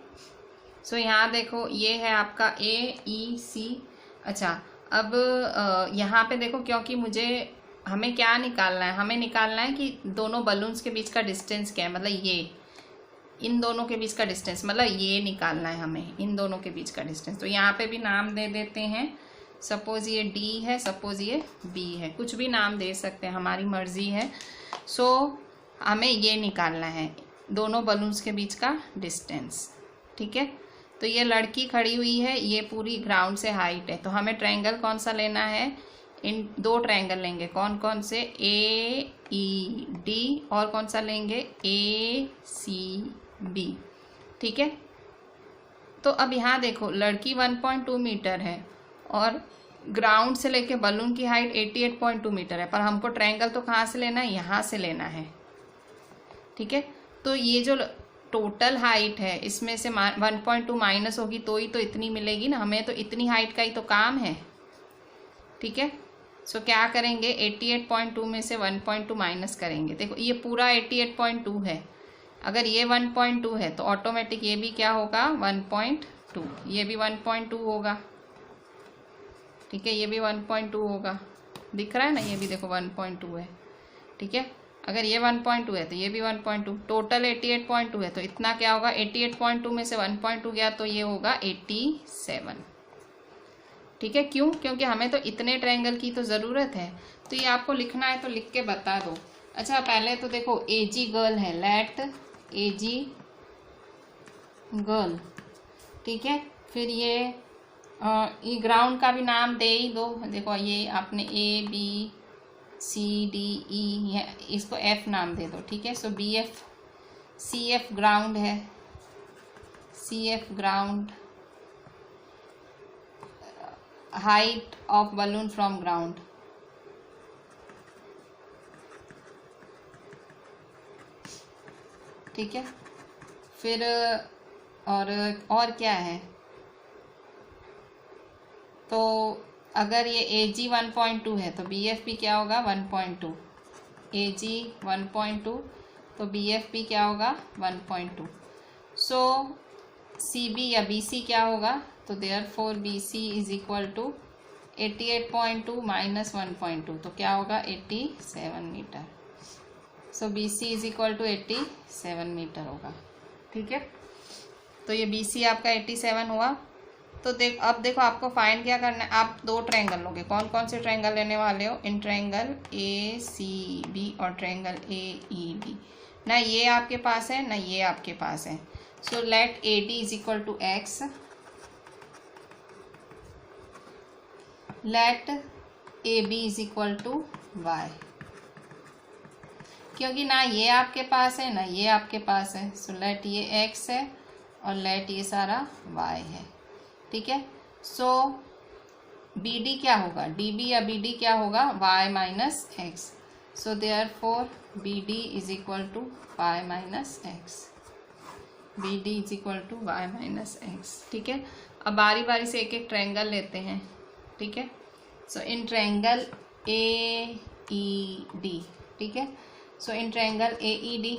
सो यहाँ देखो ये है आपका AEC। अच्छा अब यहाँ पे देखो, क्योंकि हमें क्या निकालना है, हमें निकालना है कि दोनों बलून्स के बीच का डिस्टेंस क्या है, मतलब ये इन दोनों के बीच का डिस्टेंस, मतलब ये निकालना है हमें, इन दोनों के बीच का डिस्टेंस। तो यहाँ पे भी नाम दे देते हैं, सपोज ये D है, सपोज ये B है, कुछ भी नाम दे सकते हैं, हमारी मर्जी है। सो हमें ये निकालना है दोनों बलून्स के बीच का डिस्टेंस। ठीक है, तो ये लड़की खड़ी हुई है, ये पूरी ग्राउंड से हाइट है, तो हमें ट्रायंगल कौन सा लेना है, इन दो ट्रायंगल लेंगे, कौन कौन से, AED और कौन सा लेंगे, ACB। ठीक है, तो अब यहाँ देखो लड़की 1.2 मीटर है और ग्राउंड से लेके बलून की हाइट 88.2 मीटर है, पर हमको ट्रायंगल तो कहाँ से लेना है, यहाँ से लेना है। ठीक है, तो ये जो टोटल हाइट है इसमें से 1.2 माइनस होगी तो ही तो इतनी मिलेगी ना, हमें तो इतनी हाइट का ही तो काम है। ठीक है, सो क्या करेंगे, 88.2 में से 1.2 माइनस करेंगे। देखो ये पूरा 88.2 है, अगर ये 1.2 है तो ऑटोमेटिक ये भी क्या होगा, 1.2, ये भी 1.2 होगा। ठीक है, ये भी 1.2 होगा, दिख रहा है ना, ये भी देखो 1.2 है। ठीक है, अगर ये 1.2 है तो ये भी 1.2, टोटल 88.2 है, तो इतना क्या होगा, 88.2 में से 1.2 गया तो ये होगा 87। ठीक है, क्यों, क्योंकि हमें तो इतने ट्रायंगल की तो ज़रूरत है, तो ये आपको लिखना है तो लिख के बता दो। अच्छा पहले तो देखो AG गर्ल है, लेट AG गर्ल। ठीक है, फिर ये ग्राउंड का भी नाम दे ही दो, देखो ये आपने ABCDE है, इसको F नाम दे दो। ठीक है, सो BF CF ग्राउंड है, CF ground, height of balloon from ground. ठीक है, फिर और क्या है, तो अगर ये AG 1.2 है तो BF भी क्या होगा, 1.2, AG 1.2 तो BF भी क्या होगा, 1.2। सो CB या BC क्या होगा, तो therefore BC is equal to 88.2 minus 1.2, तो क्या होगा, 87 metre. So BC is equal to 87 metre होगा। ठीक है, तो ये BC आपका 87 हुआ। तो अब देखो आपको फाइंड क्या करना है, आप दो ट्रायंगल लोगे, कौन कौन से ट्रायंगल लेने वाले हो, इन ट्रायंगल ACB और ट्रायंगल AED। ना ये आपके पास है ना ये आपके पास है, so let AD is equal to X, let AB is equal to Y, क्योंकि ना ये आपके पास है ना ये आपके पास है, सो लेट ये X है और लेट ये सारा Y है। ठीक है, सो BD क्या होगा, DB या BD क्या होगा, Y minus X, so therefore BD is equal to Y minus X, BD is equal to Y minus X। ठीक है, अब बारी बारी से एक एक ट्रायंगल लेते हैं। ठीक है, सो इन ट्रायंगल AED। ठीक है, so in triangle AED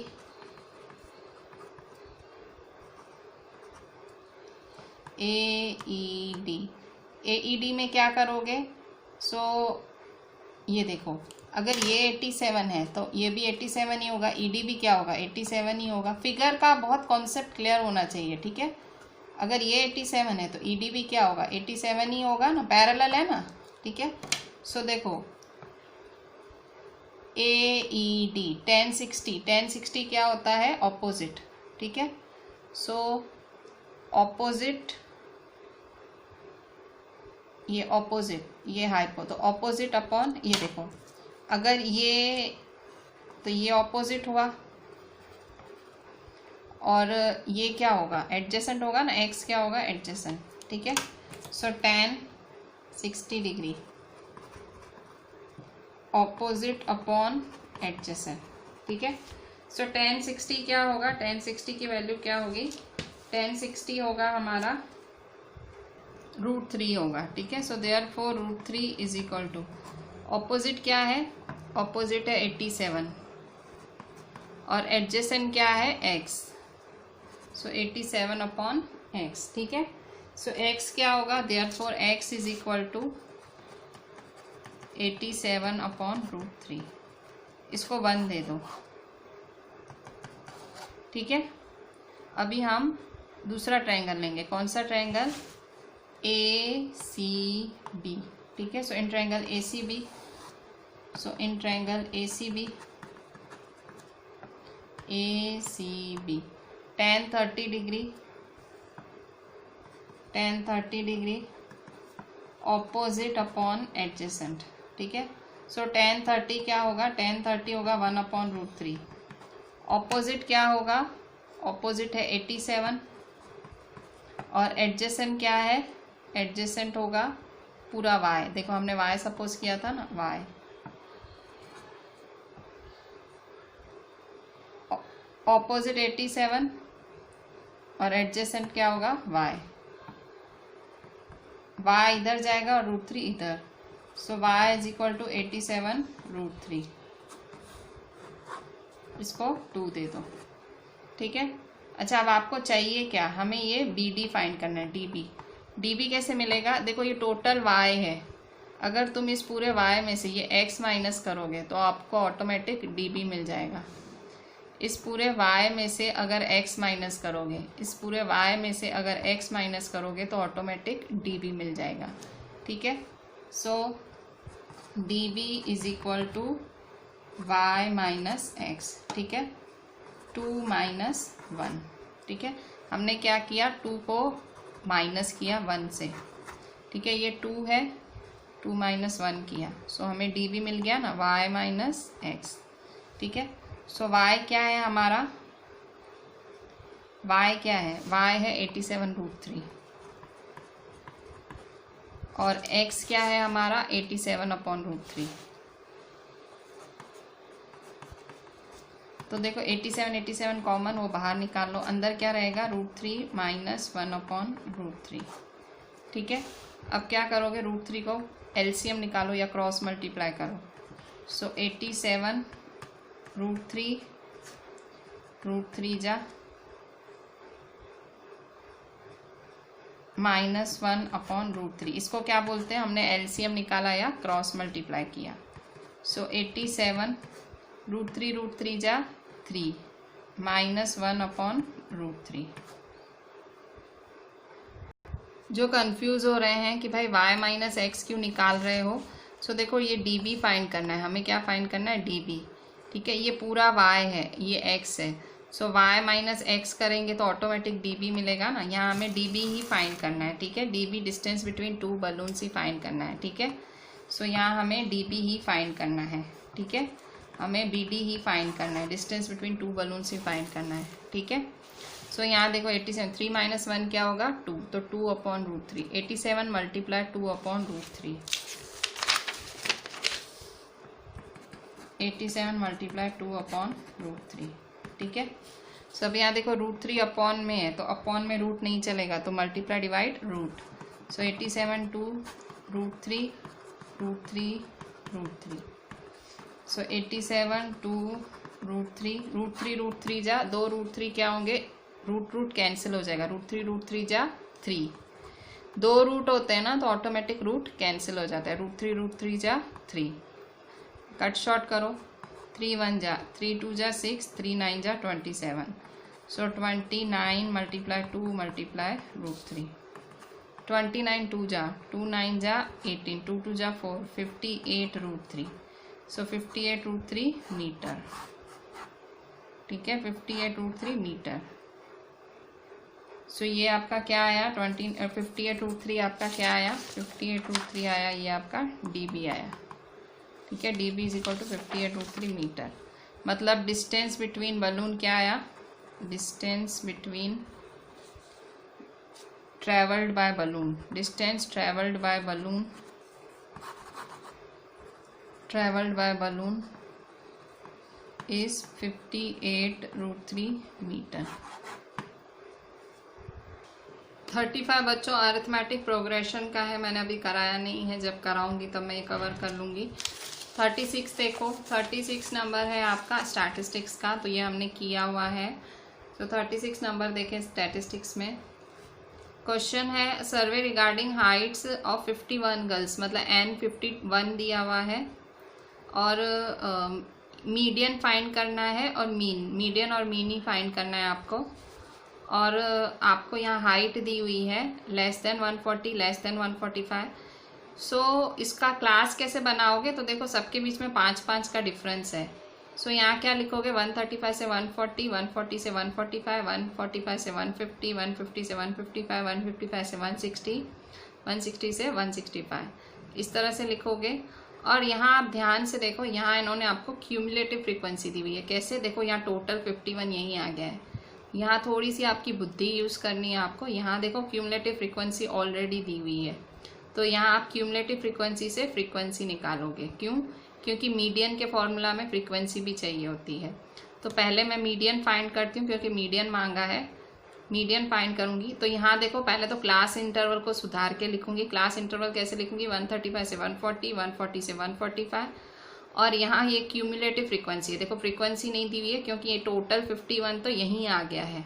AED में क्या करोगे, सो ये देखो अगर ये 87 है तो ये भी 87 ही होगा, ED भी क्या होगा, 87 ही होगा। फिगर का बहुत कॉन्सेप्ट क्लियर होना चाहिए। ठीक है, अगर ये 87 है तो ED भी क्या होगा, 87 ही होगा ना, पैरेलल है ना। ठीक है, सो देखो AED 1060 क्या होता है? ऑपोजिट, ठीक है। सो ऑपोजिट, ये ऑपोजिट, ये हाइपो, तो ऑपोजिट अपॉन ये देखो, अगर ये तो ये ऑपोजिट हुआ और ये क्या होगा? एडजेसेंट होगा ना, एक्स क्या होगा? एडजेसेंट, ठीक है। सो 1060 डिग्री ऑपोजिट अपॉन एडजेसेंट, ठीक है। सो 1060 क्या होगा? 1060 की वैल्यू क्या होगी? 1060 होगा हमारा √3 होगा, ठीक है। So therefore √3 is equal to, opposite क्या है? ऑपोजिट है 87 और एडजेसेंट क्या है? x। सो 87 अपॉन x, ठीक है। सो x क्या होगा? Therefore x is equal to 87 upon √3। इसको 1 दे दो, ठीक है। अभी हम दूसरा ट्रायंगल लेंगे। कौन सा ट्रायंगल? ACB, ठीक है। So in triangle ACB, so in triangle ACB 1030 degree opposite upon adjacent, ठीक है। सो 1030 क्या होगा? 1030 होगा 1 अपॉन √3। ऑपोजिट क्या होगा? ऑपोजिट है 87 और एडजेसेंट क्या है? एडजेसेंट होगा पूरा y। देखो हमने y सपोज किया था ना, y। ऑपोजिट 87 और एडजेसेंट क्या होगा? y। y इधर जाएगा और √3 इधर। सो y इज इक्वल टू 87 √3। इसको 2 दे दो, ठीक है। अच्छा, अब आपको चाहिए क्या? हमें ये BD फाइंड करना है, DB कैसे मिलेगा? देखो ये टोटल y है, अगर तुम इस पूरे y में से ये x माइनस करोगे तो आपको ऑटोमेटिक DB मिल जाएगा। इस पूरे y में से अगर x माइनस करोगे, इस पूरे y में से अगर x माइनस करोगे तो ऑटोमेटिक DB मिल जाएगा, ठीक है। So DB is equal to y minus x, ठीक है। 2 माइनस 1, ठीक है। हमने क्या किया? 2 को माइनस किया 1 से, ठीक है। ये 2 है, 2 माइनस 1 किया, सो हमें DB मिल गया ना, y माइनस x, ठीक है। सो y क्या है हमारा? y क्या है? y है 87 √3 और x क्या है हमारा? 87 अपॉन √3। तो देखो 87 कॉमन, वो बाहर निकाल लो, अंदर क्या रहेगा? √3 माइनस 1 अपॉन √3, ठीक है। अब क्या करोगे? √3 को LCM निकालो या क्रॉस मल्टीप्लाई करो। सो 87 √3 जा माइनस 1 अपॉन √3। इसको क्या बोलते हैं? हमने LCM निकाला या क्रॉस मल्टीप्लाई किया। सो 87 √3 जा 3 माइनस 1 अपॉन √3। जो कंफ्यूज हो रहे हैं कि भाई y माइनस एक्स क्यों निकाल रहे हो, सो देखो ये DB फाइंड करना है, हमें क्या फाइंड करना है? DB, ठीक है। ये पूरा y है, ये x है, सो y माइनस एक्स करेंगे तो ऑटोमेटिक DB मिलेगा ना। यहाँ हमें DB ही फाइंड करना है, ठीक है। DB डिस्टेंस बिटवीन 2 बलून्स ही फाइंड करना है, ठीक है। सो यहाँ हमें DB ही फाइंड करना है, ठीक है। हमें BD ही फाइंड करना है, डिस्टेंस बिटवीन 2 बलून्स ही फाइंड करना है, ठीक है। सो यहाँ देखो 87, 3 माइनस 1 क्या होगा? 2, तो 2 upon √3। 87 multiply 2 upon √3, 87 multiply 2 upon √3, ठीक है। सो अब यहाँ देखो √3 अपॉन में है, तो अपॉन में रूट नहीं चलेगा, तो मल्टीप्लाई डिवाइड रूट। सो 87 2 √3 √3 सो 87 2 √3 जा 2 √3 क्या होंगे? रूट कैंसिल हो जाएगा, √3 जा 3। 2 रूट होते हैं ना तो ऑटोमेटिक रूट कैंसिल हो जाता है। √3 जा 3, कट शॉर्ट करो, 3 1 जा 3 2 जा 6, 3 9 जा 27। सो 29 मल्टीप्लाई 2 मल्टीप्लाई √3, 29 2 जा 2 9 जा 18, 2 2 जा 4, 58 √3। सो 58√3 मीटर। ठीक है, 58√3 मीटर। सो ये आपका क्या आया, 58√3 आपका क्या आया, 58√3 आया, ये आपका dB आया। ठीक है, dB is equal to 58√3 metre. मतलब डिस्टेंस बिटवीन बलून क्या आया, distance between travelled by balloon, distance travelled by balloon, travelled by balloon is 58√3 metre. 35 बच्चों अरिथमेटिक प्रोग्रेशन का है, मैंने अभी कराया नहीं है, जब कराऊंगी तब मैं ये कवर कर लूँगी। 36 देखो, 36 नंबर है आपका स्टैटिस्टिक्स का, तो ये हमने किया हुआ है। तो 36 नंबर देखें स्टैटिस्टिक्स में। क्वेश्चन है सर्वे रिगार्डिंग हाइट्स ऑफ 51 गर्ल्स, मतलब N 51 दिया हुआ है और मीडियन फाइंड करना है और मीडियन और मीन ही फाइंड करना है आपको। और आपको यहाँ हाइट दी हुई है लेस देन 140, लेस देन 145। सो इसका क्लास कैसे बनाओगे, तो देखो सबके बीच में 5-5 का डिफरेंस है। सो यहाँ क्या लिखोगे, 135 से 140, 140 से 145, 145 से 150, 150 से 155, 155 से 160, 160 से 165, इस तरह से लिखोगे। और यहाँ आप ध्यान से देखो, यहाँ इन्होंने आपको क्यूमुलेटिव फ्रीक्वेंसी दी हुई है। कैसे, देखो यहाँ टोटल 51 यहीं आ गया है। यहाँ थोड़ी सी आपकी बुद्धि यूज़ करनी है आपको। यहाँ देखो क्यूमुलेटिव फ्रीक्वेंसी ऑलरेडी दी हुई है, तो यहाँ आप क्यूमुलेटिव फ्रीक्वेंसी से फ्रीक्वेंसी निकालोगे। क्यों, क्योंकि मीडियन के फॉर्मूला में फ्रीक्वेंसी भी चाहिए होती है। तो पहले मैं मीडियन फाइंड करती हूँ, क्योंकि मीडियन मांगा है, मीडियन फाइंड करूँगी। तो यहाँ देखो पहले तो क्लास इंटरवल को सुधार के लिखूँगी। क्लास इंटरवल कैसे लिखूँगी, 135 से 140, 140 से 145। और यहाँ ये क्यूमुलेटिव फ्रीक्वेंसी है, देखो फ्रीक्वेंसी नहीं दी हुई है क्योंकि ये टोटल 51 तो यहीं आ गया है।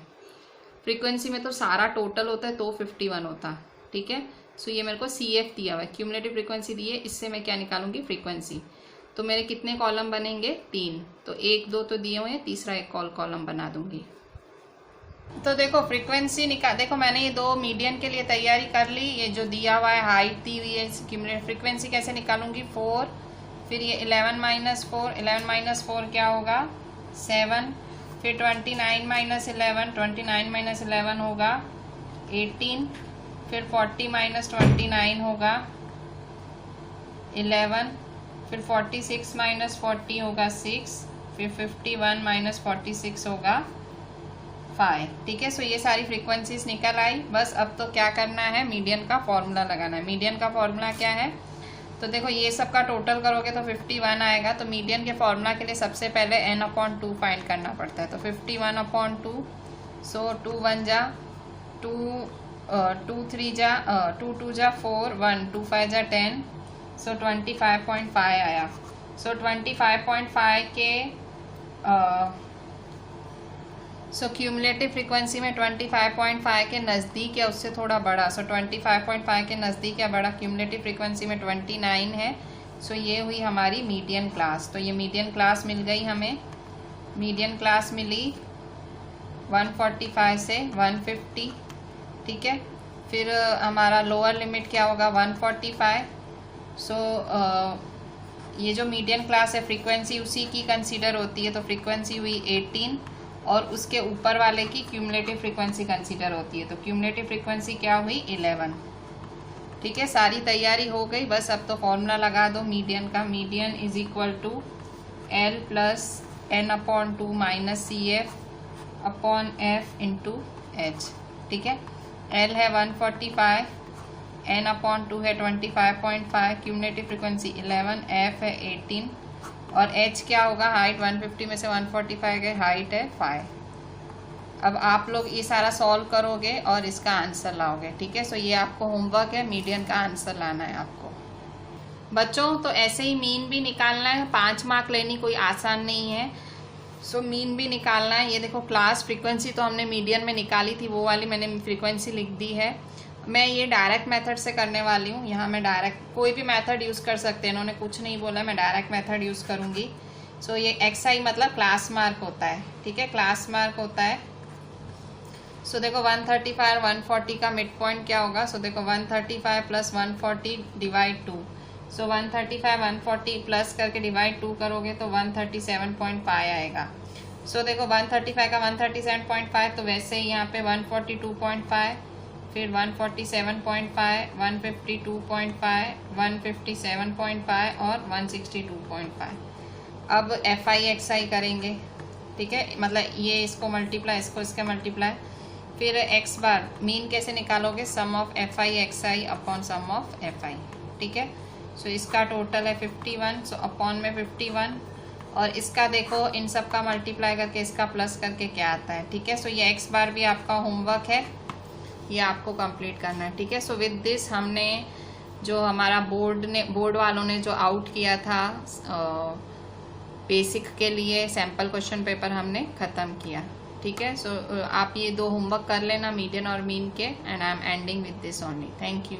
फ्रीक्वेंसी में तो सारा टोटल होता है तो 51 होता। ठीक है, सो ये मेरे को CF दिया हुआ है, क्यूमुलेटिव फ्रीक्वेंसी दी है, इससे मैं क्या निकालूंगी, फ्रीक्वेंसी। तो मेरे कितने कॉलम बनेंगे, 3। तो 1 2 तो दिए हुए हैं, तीसरा एक कॉलम बना दूंगी। तो देखो फ्रीक्वेंसी देखो मैंने ये 2 मीडियन के लिए तैयारी कर ली। ये जो दिया हुआ है हाइट दी हुई है, क्यूमुलेटिव फ्रीक्वेंसी कैसे निकालूंगी, 4, फिर ये 11 - 4, 11 - 4 क्या होगा, 7, फिर 29 - 11, 29 - 11 होगा 18, फिर 40 - 29 होगा 11, फिर 46 - 40 होगा 6, फिर 51 - 46 होगा 5। ठीक है, सो ये सारी फ्रीक्वेंसीज निकल आई। बस अब तो क्या करना है, मीडियन का फॉर्मूला लगाना है। मीडियन का फॉर्मूला क्या है, तो देखो ये सब का टोटल करोगे तो 51 आएगा। तो मीडियन के फॉर्मूला के लिए सबसे पहले n/2 फाइंड करना पड़ता है। तो 51/2, सो 2 1 जा 2, 2 3 जा 2 2 जा 4, 1 2 5 जा 10, सो 25.5 आया। सो 25.5 के सो क्यूमुलेटिव फ्रीक्वेंसी में 25.5 के नज़दीक या उससे थोड़ा बड़ा, सो 25.5 के नज़दीक या बड़ा क्यूमुलेटिव फ्रीक्वेंसी में 29 है। सो ये हुई हमारी मीडियन क्लास। तो ये मीडियन क्लास मिल गई हमें। मीडियन क्लास मिली 145 से 150। ठीक है, फिर हमारा लोअर लिमिट क्या होगा, 145। सो ये जो मीडियन क्लास है फ्रीक्वेंसी उसी की कंसीडर होती है, तो फ्रीक्वेंसी हुई 18 और उसके ऊपर वाले की क्यूमुलेटिव फ्रीक्वेंसी कंसीडर होती है। तो क्यूमुलेटिव फ्रीक्वेंसी क्या हुई, 11। ठीक है, सारी तैयारी हो गई। बस अब तो फॉर्मूला लगा दो मीडियन का। Median is equal to L + n/2 - CF/F × H। ठीक है, L है 145, n/2 है 25.5, क्यूमुलेटिव फ्रीक्वेंसी 11, F है 18 और H क्या होगा, हाइट 150 में से 145 गए, हाइट है 5। अब आप लोग ये सारा सॉल्व करोगे और इसका आंसर लाओगे। ठीक है, सो ये आपको होमवर्क है, मीडियन का आंसर लाना है आपको बच्चों। तो ऐसे ही मीन भी निकालना है, 5 मार्क लेनी कोई आसान नहीं है। सो मीन भी निकालना है। ये देखो क्लास फ्रीक्वेंसी तो हमने मीडियन में निकाली थी, वो वाली मैंने फ्रीक्वेंसी लिख दी है। मैं ये डायरेक्ट मेथड से करने वाली हूँ। यहाँ मैं डायरेक्ट कोई भी मेथड यूज़ कर सकते हैं, इन्होंने कुछ नहीं बोला, मैं डायरेक्ट मेथड यूज़ करूँगी। सो ये XI मतलब क्लास मार्क होता है। ठीक है, क्लास मार्क होता है। सो देखो 135 और 140 का मिड पॉइंट क्या होगा। सो देखो 135 + 140 / 2, सो 135 140 प्लस करके डिवाइड 2 करोगे तो 137.5 आएगा। सो देखो 135 का 137.5, तो वैसे ही यहाँ पे 142.5, फिर 147.5, 152.5, 157.5 और 162.5। अब FI/XI करेंगे, ठीक है, मतलब ये इसको मल्टीप्लाई, इसको इसके मल्टीप्लाई, फिर x बार मीन कैसे निकालोगे, sum of FI/XI upon sum of FI, ठीक है। सो इसका टोटल है 51, सो अपॉन में 51, और इसका देखो इन सब का मल्टीप्लाई करके इसका प्लस करके क्या आता है, ठीक है। सो ये x बार भी आपका होमवर्क है, ये आपको कंप्लीट करना है, ठीक है। सो विद दिस हमने जो हमारा बोर्ड वालों ने जो आउट किया था बेसिक के लिए सैम्पल क्वेश्चन पेपर हमने ख़त्म किया, ठीक है। सो आप ये 2 होमवर्क कर लेना, मीडियन और मीन के, and I am ending with this only. Thank you.